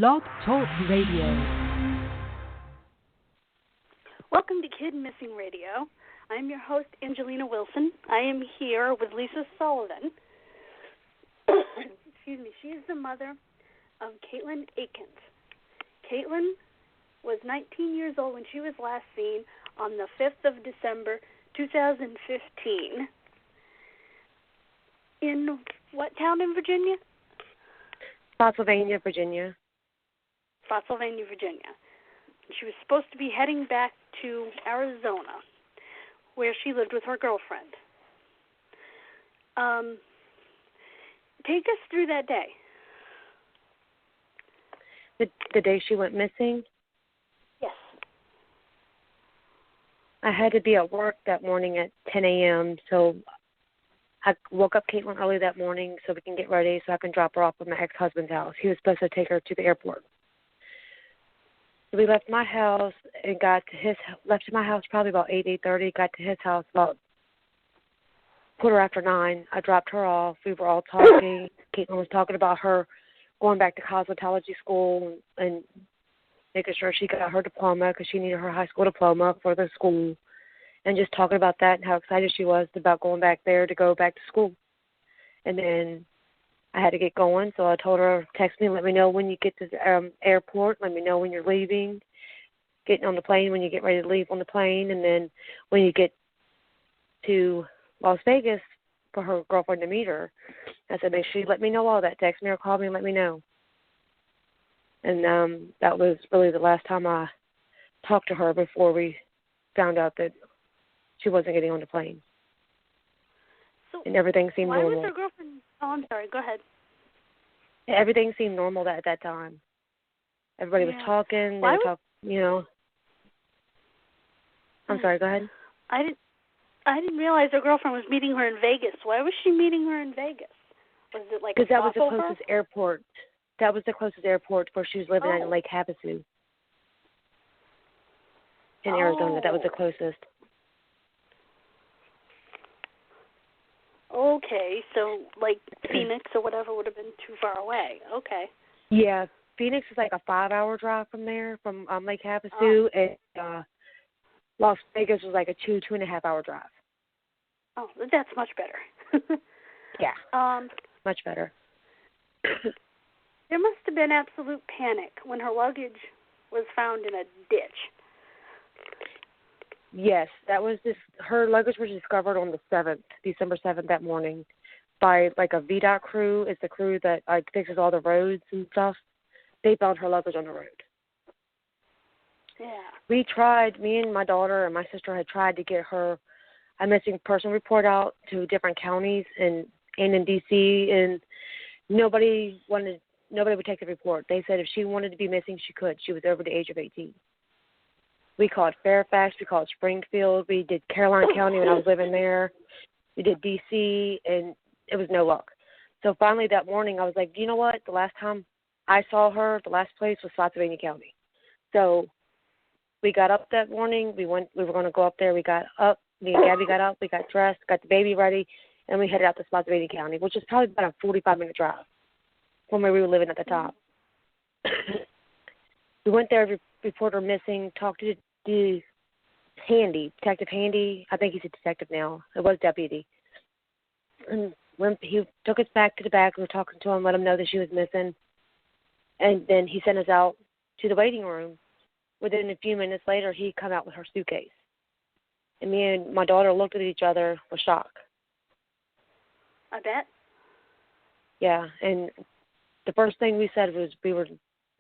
Blog Talk Radio. Welcome to Kidmissing Radio. I'm your host, Angelina Wilson. I am here with Lisa Sullivan. Excuse me. She is the mother of Katelin Akins. Katelin was 19 years old when she was last seen on the 5th of December, 2015. In what town in Virginia? Spotsylvania, Virginia. Spotsylvania, Virginia. She was supposed to be heading back to Arizona, where she lived with her girlfriend. Take us through that day. The day she went missing? Yes. I had to be at work that morning at 10 a.m., so I woke up Katelin early that morning so we can get ready so I can drop her off at my ex-husband's house. He was supposed to take her to the airport. So we left my house and left my house probably about 8:30, got to his house about 9:15. I dropped her off. We were all talking. Katelin was talking about her going back to cosmotology school and making sure she got her diploma because she needed her high school diploma for the school, and just talking about that and how excited she was about going back there to go back to school. And then I had to get going, so I told her, text me, let me know when you get to the airport, let me know when you're leaving, getting on the plane, when you get ready to leave on the plane, and then when you get to Las Vegas for her girlfriend to meet her. I said, make sure you let me know all that. Text me or call me and let me know. And that was really the last time I talked to her before we found out that she wasn't getting on the plane. So and everything seemed normal. Why was her girlfriend... Oh, I'm sorry. Go ahead. Everything seemed normal at that time. Everybody was talking. They were talking, I'm sorry. Go ahead. I didn't realize her girlfriend was meeting her in Vegas. Why was she meeting her in Vegas? Was it like because that was the stopover? closest airport. That was the closest airport where she was living at in Lake Havasu in Arizona. That was the closest. Okay, so like Phoenix or whatever would have been too far away. Okay. Yeah, Phoenix is like a 5-hour drive from there, from Lake Havasu, and Las Vegas was like a 2.5 hour drive. Oh, that's much better. Yeah. Much better. There must have been absolute panic when her luggage was found in a ditch. Yes, that was her luggage was discovered on the 7th, December 7th that morning, by like a VDOT crew. It's the crew that like fixes all the roads and stuff. They found her luggage on the road. Yeah. Me and my daughter and my sister had tried to get her a missing person report out to different counties and in D.C., and nobody would take the report. They said if she wanted to be missing, she could. She was over the age of 18. We called Fairfax. We called Springfield. We did Caroline County when I was living there. We did D.C., and it was no luck. So finally that morning I was like, you know what? The last time I saw her, the last place was Spotsylvania County. So we got up that morning. We were going to go up there. We got up. Me and Gabby got up. We got dressed, got the baby ready, and we headed out to Spotsylvania County, which is probably about a 45-minute drive from where we were living at the top. We went there, report her missing, talked to the Detective Handy. I think he's a detective now. It was deputy. And when he took us back to the back, we were talking to him, let him know that she was missing. And then he sent us out to the waiting room. Within a few minutes later, he come out with her suitcase. And me and my daughter looked at each other with shock. I bet. Yeah, and the first thing we said was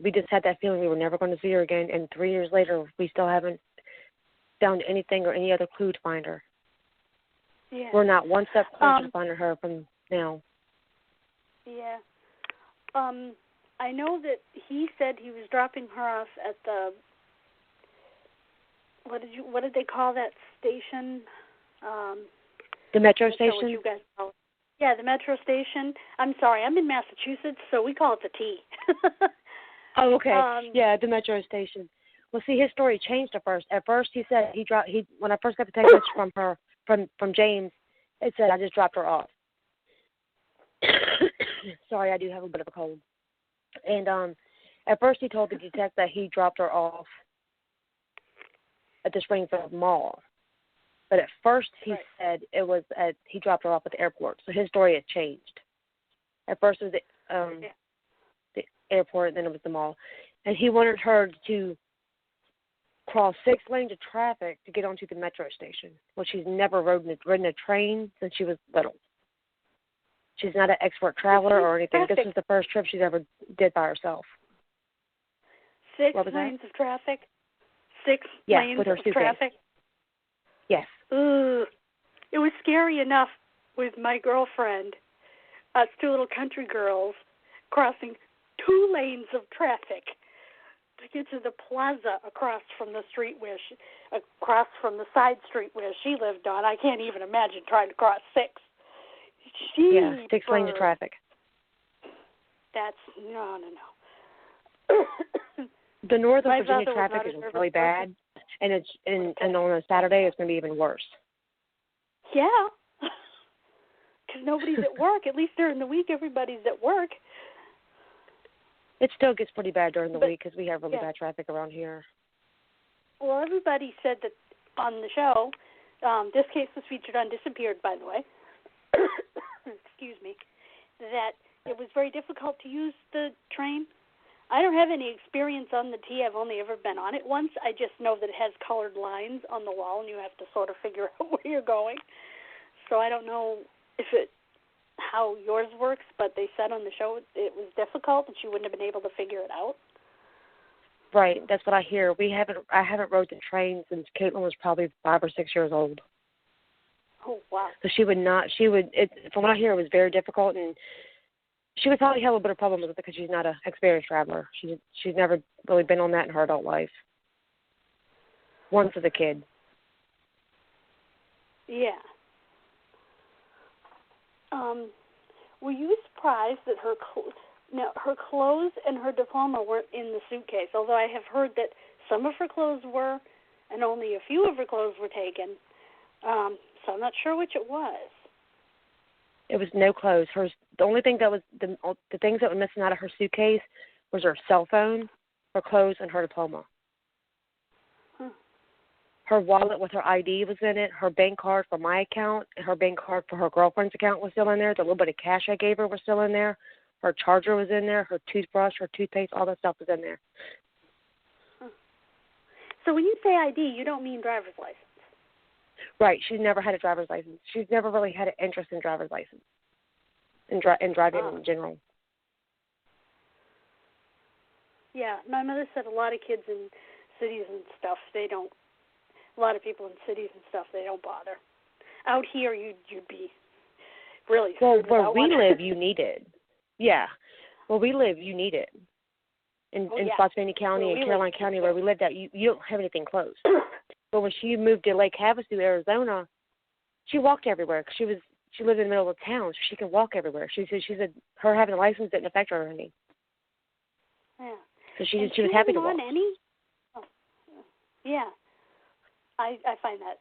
we just had that feeling we were never going to see her again, and 3 years later, we still haven't found anything or any other clue to find her. Yeah. We're not one step closer to finding her from now. Yeah. I know that he said he was dropping her off at the, what did they call that station? The metro What station? you guys call it. Yeah, the metro station. I'm sorry, I'm in Massachusetts, so we call it the T. Oh, okay. Yeah, the metro station. Well, see, his story changed at first. At first, he said when I first got the text message from James, it said I just dropped her off. Sorry, I do have a bit of a cold. And At first, he told the detective that he dropped her off at the Springfield Mall. But at first, he said he dropped her off at the airport. So his story had changed. At first, it was the airport, then it was the mall. And he wanted her to cross 6 lanes of traffic to get onto the metro station. Well, she's never ridden a train since she was little. She's not an expert traveler or anything. This is the first trip she's ever did by herself. 6 lanes of traffic? 6 lanes with her of traffic? Yes. Ugh. It was scary enough with my girlfriend, us 2 little country girls, crossing 2 lanes of traffic to get to the plaza across from the street across from the side street where she lived on. I can't even imagine trying to cross 6. 6 lanes of traffic. That's no. The north of Virginia traffic is really bad, and and on a Saturday it's going to be even worse. Yeah, because nobody's at work. At least during the week, everybody's at work. It still gets pretty bad during the week because we have really bad traffic around here. Well, everybody said that on the show. This case was featured on Disappeared, by the way. Excuse me. That it was very difficult to use the train. I don't have any experience on the T. I've only ever been on it once. I just know that it has colored lines on the wall, and you have to sort of figure out where you're going. So I don't know how yours works, but they said on the show it was difficult, and she wouldn't have been able to figure it out. Right, that's what I hear. I haven't rode the train since Katelin was probably 5 or 6 years old. Oh wow! So from what I hear, it was very difficult, and she would probably have a little bit of problems with it because she's not an experienced traveler. She's never really been on that in her adult life. Once as a kid. Yeah. Were you surprised that her clothes and her diploma weren't in the suitcase? Although I have heard that some of her clothes were, and only a few of her clothes were taken. So I'm not sure which it was. It was no clothes. The only thing that was the things that were missing out of her suitcase was her cell phone, her clothes, and her diploma. Her wallet with her ID was in it. Her bank card for my account and her bank card for her girlfriend's account was still in there. The little bit of cash I gave her was still in there. Her charger was in there. Her toothbrush, her toothpaste, all that stuff was in there. So when you say ID, you don't mean driver's license? Right. She's never had a driver's license. She's never really had an interest in driver's license and driving in general. Yeah, my mother said a lot of kids in cities and stuff, a lot of people in cities and stuff, they don't bother. Out here, you'd be really screwed. Well, where we live, you need it. Yeah. Where we live, you need it. In Spotsylvania County and Caroline County, where we lived at, you don't have anything close. But when she moved to Lake Havasu, Arizona, she walked everywhere because she lived in the middle of town, so she can walk everywhere. She said her having a license didn't affect her or anything. Yeah. So she was happy to walk. Yeah. I find that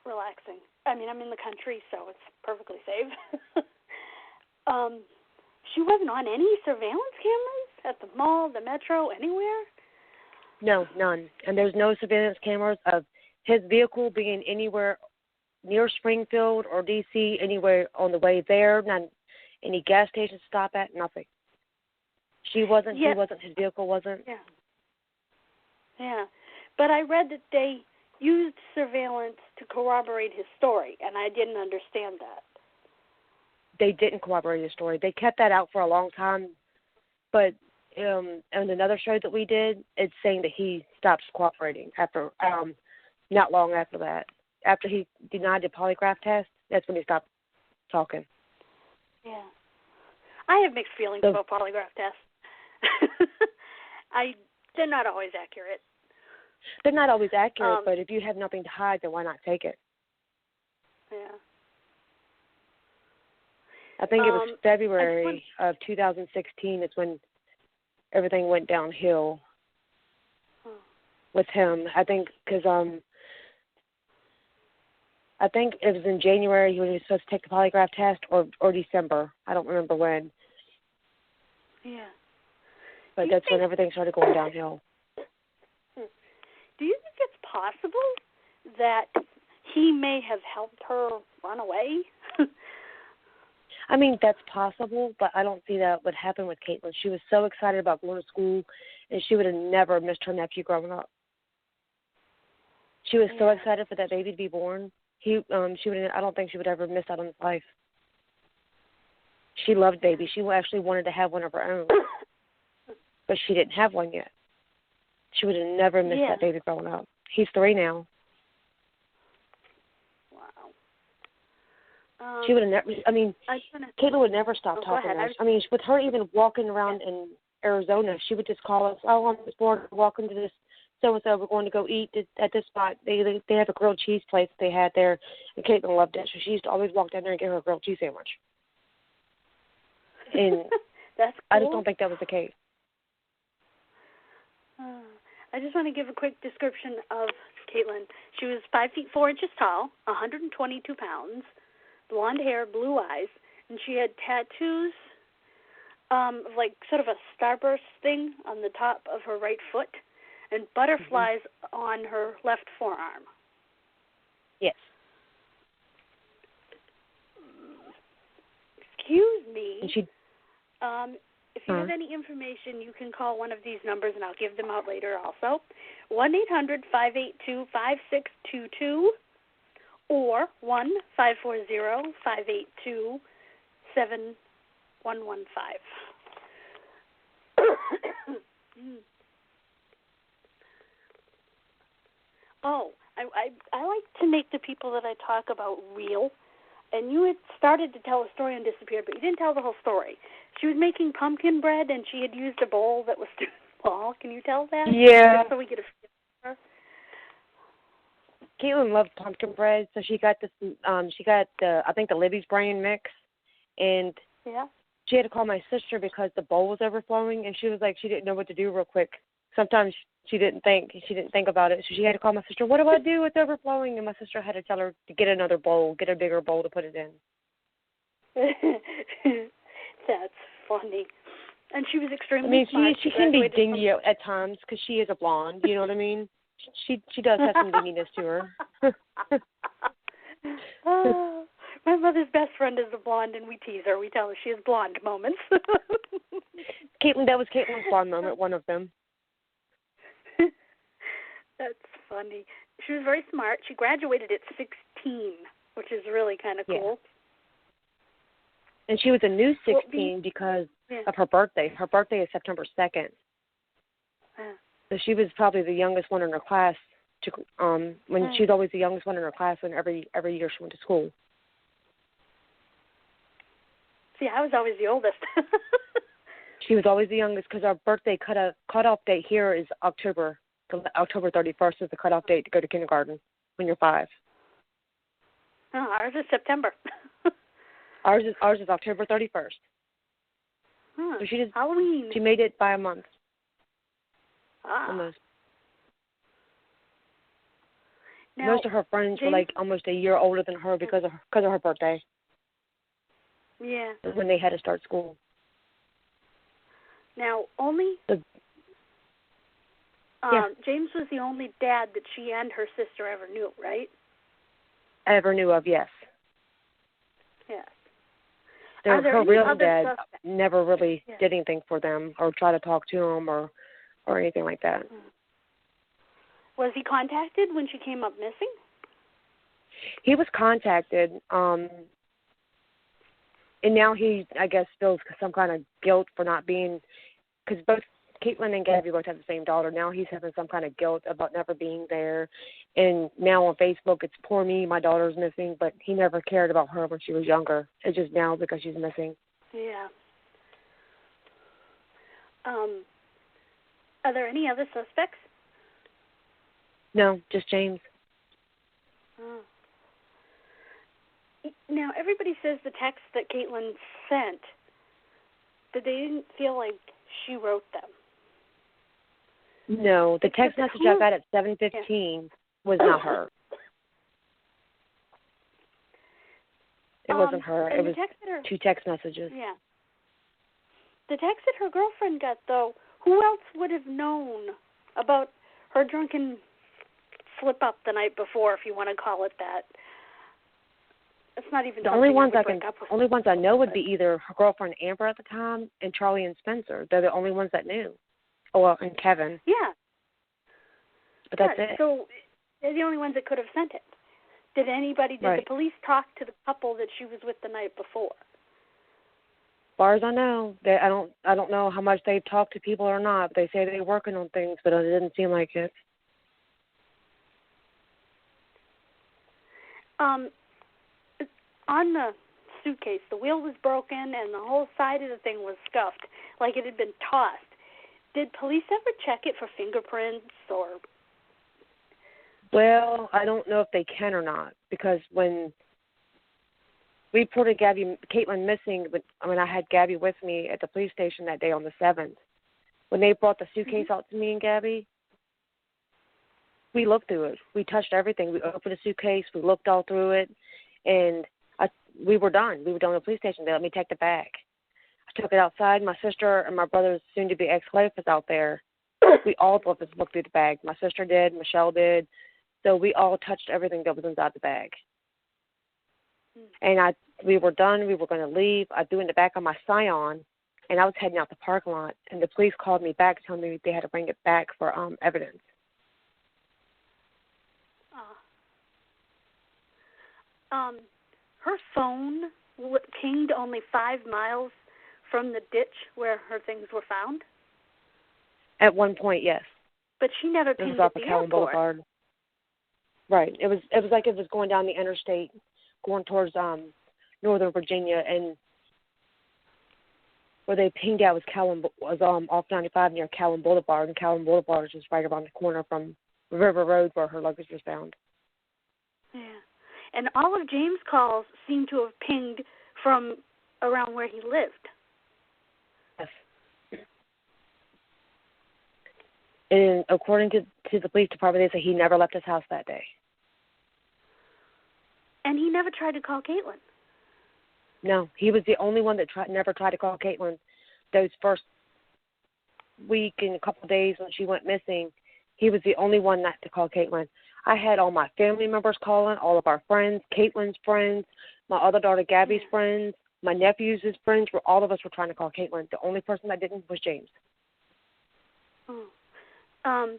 relaxing. I mean, I'm in the country, so it's perfectly safe. She wasn't on any surveillance cameras at the mall, the metro, anywhere? No, none. And there's no surveillance cameras of his vehicle being anywhere near Springfield or D.C., anywhere on the way there, not any gas station to stop at, nothing. She wasn't, he wasn't, his vehicle wasn't. Yeah. Yeah. But I read that they used surveillance to corroborate his story, and I didn't understand that. They didn't corroborate his story. They kept that out for a long time, but on another show that we did, it's saying that he stopped cooperating after not long after that. After he denied the polygraph test, that's when he stopped talking. Yeah. I have mixed feelings about polygraph tests. They're not always accurate. They're not always accurate, but if you have nothing to hide, then why not take it? Yeah. I think it was February of 2016 is when everything went downhill with him. I think because I think it was in January when he was supposed to take the polygraph test, or December. I don't remember when. Yeah. But that's when everything started going downhill. Do you think it's possible that he may have helped her run away? I mean, that's possible, but I don't see that would happen with Katelin. She was so excited about going to school, and she would have never missed her nephew growing up. She was so excited for that baby to be born. She would. I don't think she would ever miss out on his life. She loved baby. She actually wanted to have one of her own, but she didn't have one yet. She would have never missed that baby growing up. He's 3 now. Wow. She would have never. I mean, Katelin would never stop talking to us. I mean, with her even walking around in Arizona, she would just call us. Oh, I'm bored. Walking to this so-and-so. We're going to go eat at this spot. They have a grilled cheese place they had there, and Katelin loved it. So she used to always walk down there and get her a grilled cheese sandwich. And that's cool. I just don't think that was the case. I just want to give a quick description of Katelin. She was 5 feet 4 inches tall, 122 pounds, blonde hair, blue eyes, and she had tattoos, like sort of a starburst thing on the top of her right foot, and butterflies on her left forearm. Yes. Excuse me. And she. If you have any information, you can call one of these numbers, and I'll give them out later also. 1-800-582-5622 or 1-540-582-7115. Oh, I like to make the people that I talk about real. And you had started to tell a story and disappeared, but you didn't tell the whole story. She was making pumpkin bread, and she had used a bowl that was too small. Can you tell that? Yeah. Just so we get a feel for her. Katelin loved pumpkin bread, so she got this. She got I think the Libby's brand mix, and she had to call my sister because the bowl was overflowing, and she was like she didn't know what to do real quick. Sometimes she didn't think about it, so she had to call my sister. What do I do? It's overflowing, and my sister had to tell her to get another bowl, get a bigger bowl to put it in. That's funny. And she was extremely. I mean, smart. she can be dingy at times because she is a blonde. You know what I mean? She does have some dinginess to her. Oh, my mother's best friend is a blonde, and we tease her. We tell her she has blonde moments. Katelin, that was Katelin's blonde moment, one of them. That's funny. She was very smart. She graduated at 16, which is really kind of cool. And she was a new 16 because of her birthday. Her birthday is September 2nd. So she was probably the youngest one in her class. She was always the youngest one in her class, and every year she went to school. See, I was always the oldest. She was always the youngest because our birthday cutoff date here is October. October 31st is the cutoff date to go to kindergarten when you're 5. Oh, ours is September. Ours is October 31st. So Halloween. She made it by a month. Almost. Now, most of her friends were like almost a year older than her because of her birthday. Yeah. When they had to start school. Now, James was the only dad that she and her sister ever knew, right? Ever knew of, yes. Yes. Her real dad never really did anything for them or try to talk to them or anything like that. Was he contacted when she came up missing? He was contacted, and now he, I guess, feels some kind of guilt for not being, because both Katelin and Gabby both have the same daughter. Now he's having some kind of guilt about never being there. And now on Facebook, it's poor me, my daughter's missing, but he never cared about her when she was younger. It's just now because she's missing. Yeah. Are there any other suspects? No, just James. Oh. Now, everybody says the text that Katelin sent, that they didn't feel like she wrote them. No, the text message I got at 7:15 was not her. It wasn't her. It was 2 text messages. Yeah. The text that her girlfriend got, though, who else would have known about her drunken slip-up the night before, if you want to call it that? It's not even the only ones I know would be either her girlfriend Amber at the time and Charlie and Spencer. They're the only ones that knew. Oh, well, and Kevin. Yeah. But that's it. So they're the only ones that could have sent it. Did the police talk to the couple that she was with the night before? As far as I know, I don't know how much they've talked to people or not. But they say they're working on things, but it didn't seem like it. On the suitcase, the wheel was broken and the whole side of the thing was scuffed, like it had been tossed. Did police ever check it for fingerprints or? Well, I don't know if they can or not, because when we reported Katelin missing, I had Gabby with me at the police station that day on the 7th. When they brought the suitcase out to me and Gabby, we looked through it. We touched everything. We opened the suitcase. We looked all through it, and we were done. We were done at the police station. They let me take the bag. I took it outside. My sister and my brother's soon-to-be ex-wife was out there. We all looked through the bag. My sister did. Michelle did. So we all touched everything that was inside the bag. And we were done. We were going to leave. I threw in the back of my Scion, and I was heading out the parking lot. And the police called me back, telling me they had to bring it back for evidence. Her phone pinged only 5 miles from the ditch where her things were found? At one point, yes. But she never pinged at the Katelin airport. Boulevard. Right. It was like it was going down the interstate, going towards Northern Virginia, and where they pinged out was off 95 near Katelin Boulevard, and Katelin Boulevard is just right around the corner from River Road where her luggage was found. Yeah. And all of James' calls seem to have pinged from around where he lived. Yes. And according to the police department, they say he never left his house that day. And he never tried to call Katelin? No, he was the only one that never tried to call Katelin. Those first week and a couple of days when she went missing, he was the only one not to call Katelin. I had all my family members calling, all of our friends, Katelin's friends, my other daughter Gabby's friends, my nephew's friends. All of us were trying to call Katelin. The only person that didn't was James. Well,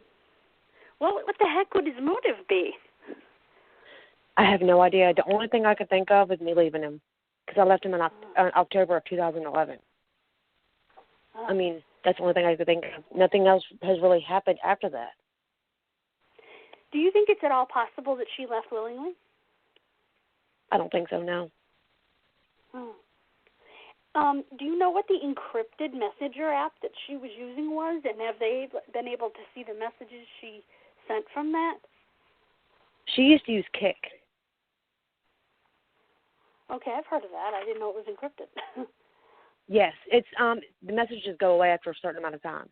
what the heck would his motive be? I have no idea. The only thing I could think of is me leaving him, because I left him in October of 2011. I mean, that's the only thing I could think of. Nothing else has really happened after that. Do you think it's at all possible that she left willingly? I don't think so, no. Do you know what the encrypted messenger app that she was using was, and have they been able to see the messages she sent from that? She used to use Kik. Okay, I've heard of that. I didn't know it was encrypted. Yes, it's the messages go away after a certain amount of time.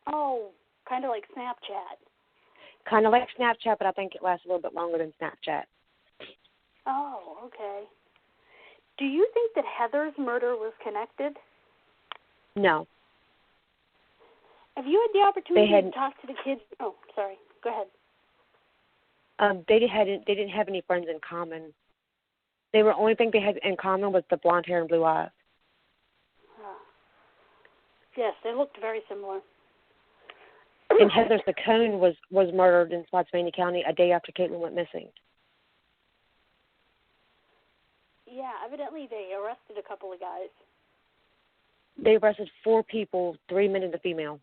Oh, kind of like Snapchat. Kind of like Snapchat, but I think it lasts a little bit longer than Snapchat. Oh, okay. Do you think that Heather's murder was connected? No. Have you had the opportunity to talk to the kids? Oh, sorry. Go ahead. They didn't have any friends in common. The only thing they had in common was the blonde hair and blue eyes. Yes, they looked very similar. And Heather Saccone was murdered in Spotsylvania County a day after Katelin went missing. Yeah, evidently they arrested a couple of guys. They arrested 4 people, 3 men and a female.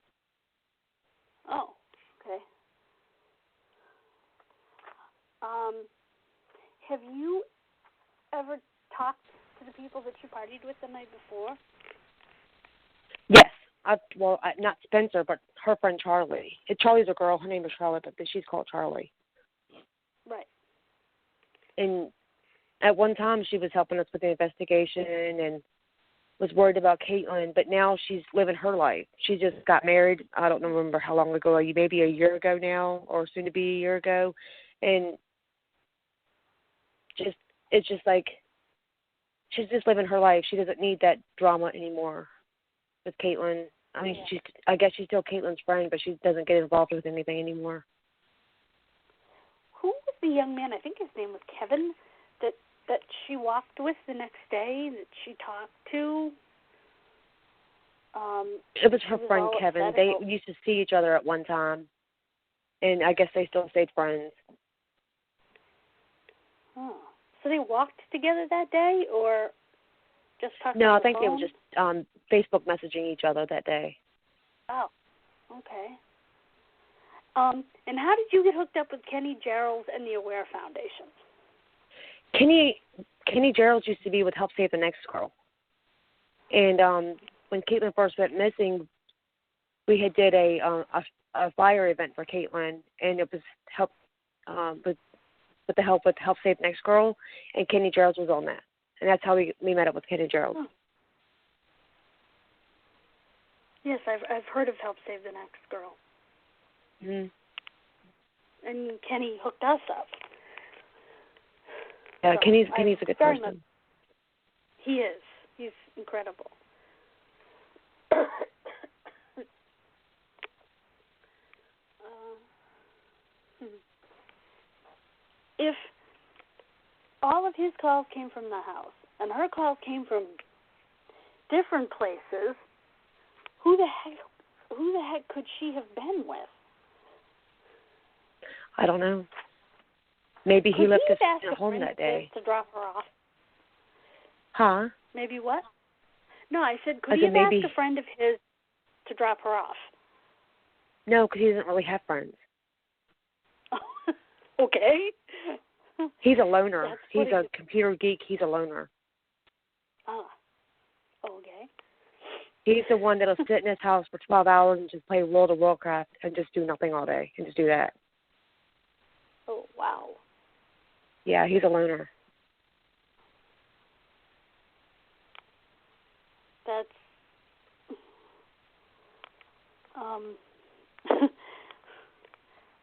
Oh, okay. Have you ever talked to the people that you partied with the night before? Yes. Not Spencer, but her friend Charlie. Charlie's a girl. Her name is Charlotte, but she's called Charlie. Right. And at one time, she was helping us with the investigation and was worried about Katelin, but now she's living her life. She just got married. I don't remember how long ago, maybe a year ago now, or soon to be a year ago. And it's just like she's just living her life. She doesn't need that drama anymore with Katelin. I mean, I guess she's still Caitlin's friend, but she doesn't get involved with anything anymore. Who was the young man? I think his name was Kevin. That she walked with the next day. That she talked to. It was her friend Kevin. They used to see each other at one time, and I guess they still stayed friends. Oh, so they walked together that day, or just talked? No, on I the think phone? they were just Facebook messaging each other that day. Oh, okay. And how did you get hooked up with Kenny Gerald and the Aware Foundation? Kenny Gerald used to be with Help Save the Next Girl, and when Katelin first went missing, we had did a flyer event for Katelin, and it was with the help with Help Save the Next Girl, and Kenny Gerald was on that, and that's how we met up with Kenny Gerald. Oh. Yes, I've heard of Help Save the Next Girl. Mhm. And Kenny hooked us up. Yeah, so Kenny's a good person. Much, he is. He's incredible. If all of his calls came from the house and her calls came from different places, who the heck could she have been with? I don't know. Maybe he left us at home that day. To drop her off. Huh? Maybe what? No, I said, could he have asked a friend of his to drop her off? No, because he doesn't really have friends. Okay. He's a loner. He's a computer geek. He's a loner. Ah. Okay. He's the one that'll sit in his house for 12 hours and just play World of Warcraft and just do nothing all day and just do that. Oh, wow. Yeah, he's a loner. That's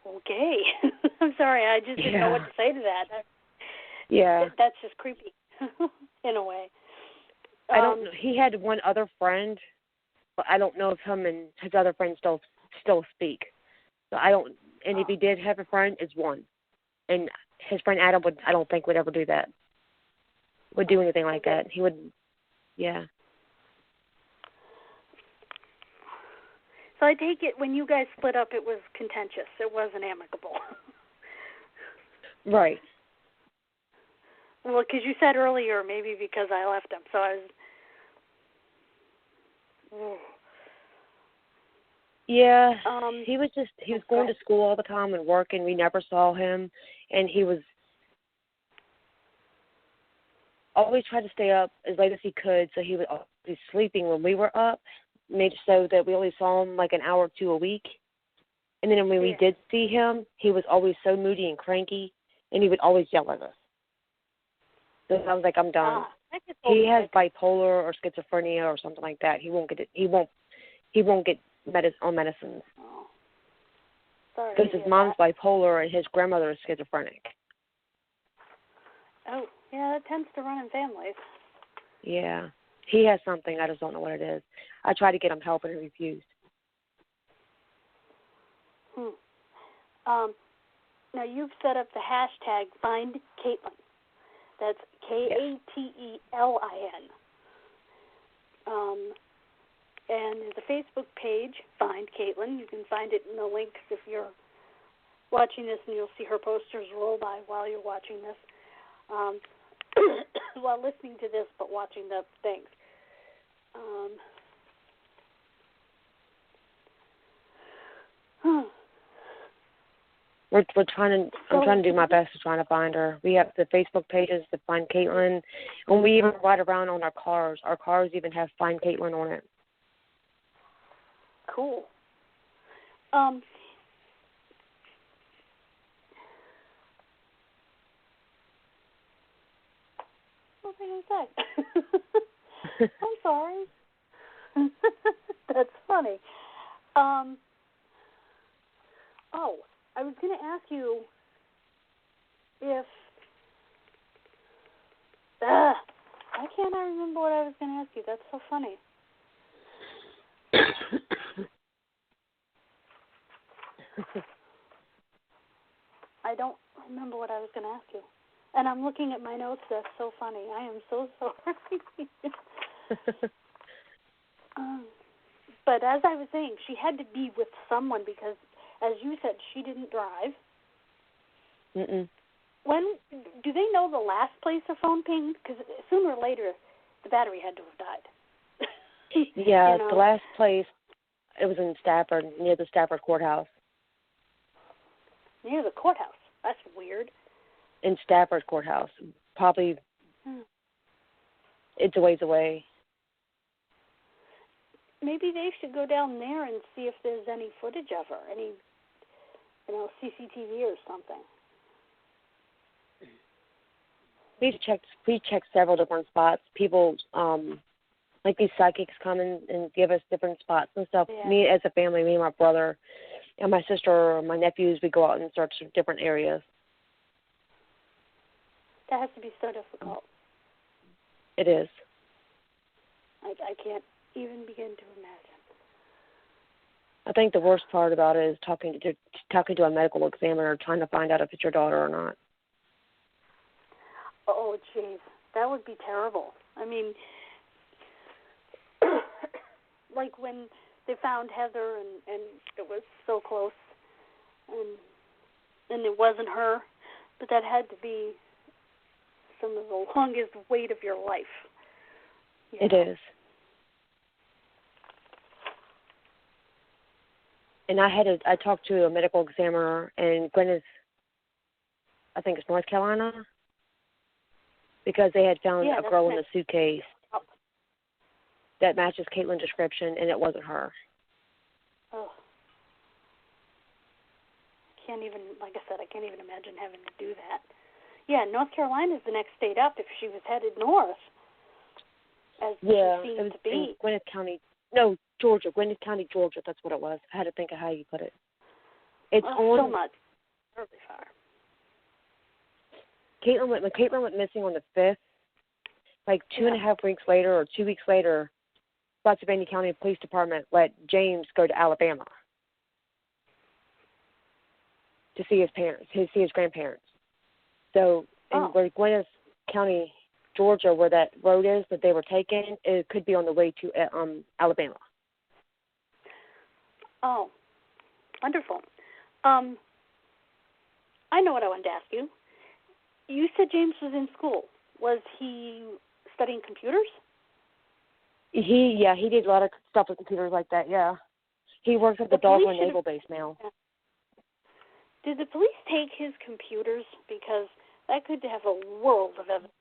okay. I'm sorry, I just didn't know what to say to that. That's just creepy in a way. I don't know. He had one other friend, but I don't know if him and his other friends still speak. So I don't. And if he did have a friend, it's one. And his friend Adam I don't think would ever do that. Would do anything like that. He would. Yeah. So I take it when you guys split up, it was contentious. It wasn't amicable. Right. Well, because you said earlier, maybe because I left him, so I was. Yeah, he was going to school all the time and working. We never saw him, and he was always tried to stay up as late as he could, so he would be sleeping when we were up, made so that we only saw him like an hour or two a week. And then when we did see him, he was always so moody and cranky, and he would always yell at us. So I was like, I'm done. He has bipolar or schizophrenia or something like that. He won't get it. He won't get on medicines. Oh. Sorry. Because his mom's bipolar and his grandmother is schizophrenic. Oh, yeah, that tends to run in families. Yeah. He has something. I just don't know what it is. I tried to get him help and he refused. Now, you've set up the hashtag Find Katelin. That's Katelin. And there's a Facebook page, Find Katelin. You can find it in the links if you're watching this, and you'll see her posters roll by while you're watching this. While listening to this, but watching the things. We're trying to. I'm trying to do my best to try to find her. We have the Facebook pages to Find Katelin, and we even ride around on our cars. Our cars even have Find Katelin on it. Cool. What was I going to say? I'm sorry. That's funny. I was going to ask you if... why can't I remember what I was going to ask you? That's so funny. I don't remember what I was going to ask you. And I'm looking at my notes. That's so funny. I am so sorry. But as I was saying, she had to be with someone because, as you said, she didn't drive. Mm-mm. When do they know the last place a phone pinged? Because sooner or later, the battery had to have died. Yeah, You know? the last place, it was in Stafford, near the Stafford courthouse. Near the courthouse. That's weird. In Stafford courthouse. Probably, it's a ways away. Maybe they should go down there and see if there's any footage of her, any, CCTV or something. We checked several different spots. People, like these psychics come in and give us different spots and stuff. Yeah. Me as a family, me and my brother and my sister or my nephews, we go out and search different areas. That has to be so difficult. It is. I can't even begin to imagine. I think the worst part about it is talking to a medical examiner, trying to find out if it's your daughter or not. Oh, jeez. That would be terrible. I mean, like when they found Heather and it was so close and it wasn't her, but that had to be some of the longest wait of your life. It is. And I talked to a medical examiner in Gwyneth, I think it's North Carolina, because they had found a girl in a suitcase that matches Katelin's description, and it wasn't her. Oh. Like I said, I can't even imagine having to do that. Yeah, North Carolina is the next state up if she was headed north, as it seemed to be. In Gwyneth County. No, Georgia. Gwyneth County, Georgia. That's what it was. I had to think of how you put it. It's on. So much. Terribly far. When Katelin went missing on the 5th, like 2.5 weeks later or 2 weeks later, Spotsylvania County Police Department let James go to Alabama to see his parents, see his grandparents. So in where Gwyneth County, Georgia, where that road is that they were taking, it could be on the way to Alabama. Oh, wonderful. I know what I wanted to ask you. You said James was in school. Was he studying computers? He did a lot of stuff with computers like that, yeah. He works at the Dogwood Naval Base now. Yeah. Did the police take his computers? Because that could have a world of evidence.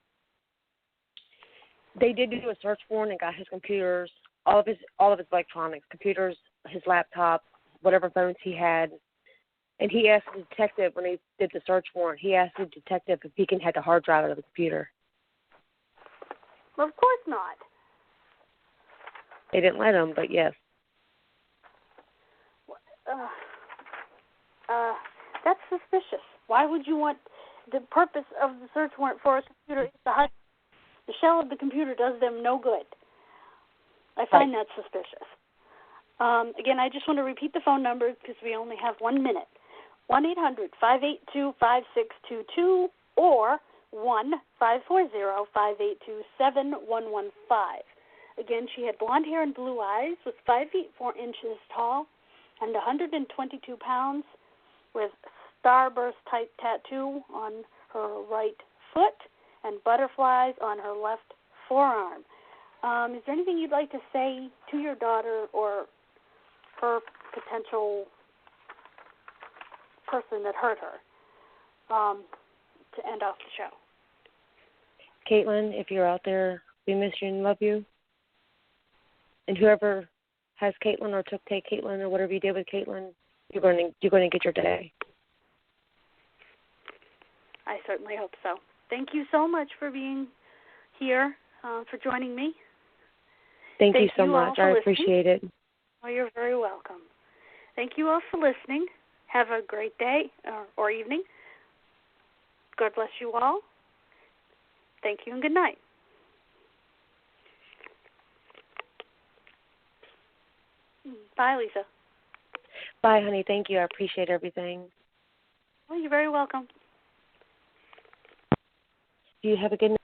They did do a search warrant and got his computers, all of his electronics, computers, his laptop, whatever phones he had. And he asked the detective when they did the search warrant, he asked the detective if he can have the hard drive out of the computer. Well, of course not. They didn't let him, but yes. That's suspicious. Why would you want the purpose of the search warrant for a computer? The shell of the computer does them no good. I find that suspicious. Again, I just want to repeat the phone number because we only have 1 minute. 1-800-582-5622 or 1-540-582-7115. Again, she had blonde hair and blue eyes, was 5 feet 4 inches tall, and 122 pounds, with starburst-type tattoo on her right foot and butterflies on her left forearm. Is there anything you'd like to say to your daughter or her potential person that hurt her to end off the show? Katelin, if you're out there, we miss you and love you. And whoever has Katelin or took Katelin or whatever you did with Katelin, you're going to get your day. I certainly hope so. Thank you so much for being here, for joining me. Thank you so much. I appreciate it. Oh, you're very welcome. Thank you all for listening. Have a great day or evening. God bless you all. Thank you and good night. Bye, Lisa. Bye, honey. Thank you. I appreciate everything. Well, you're very welcome. You have a good night.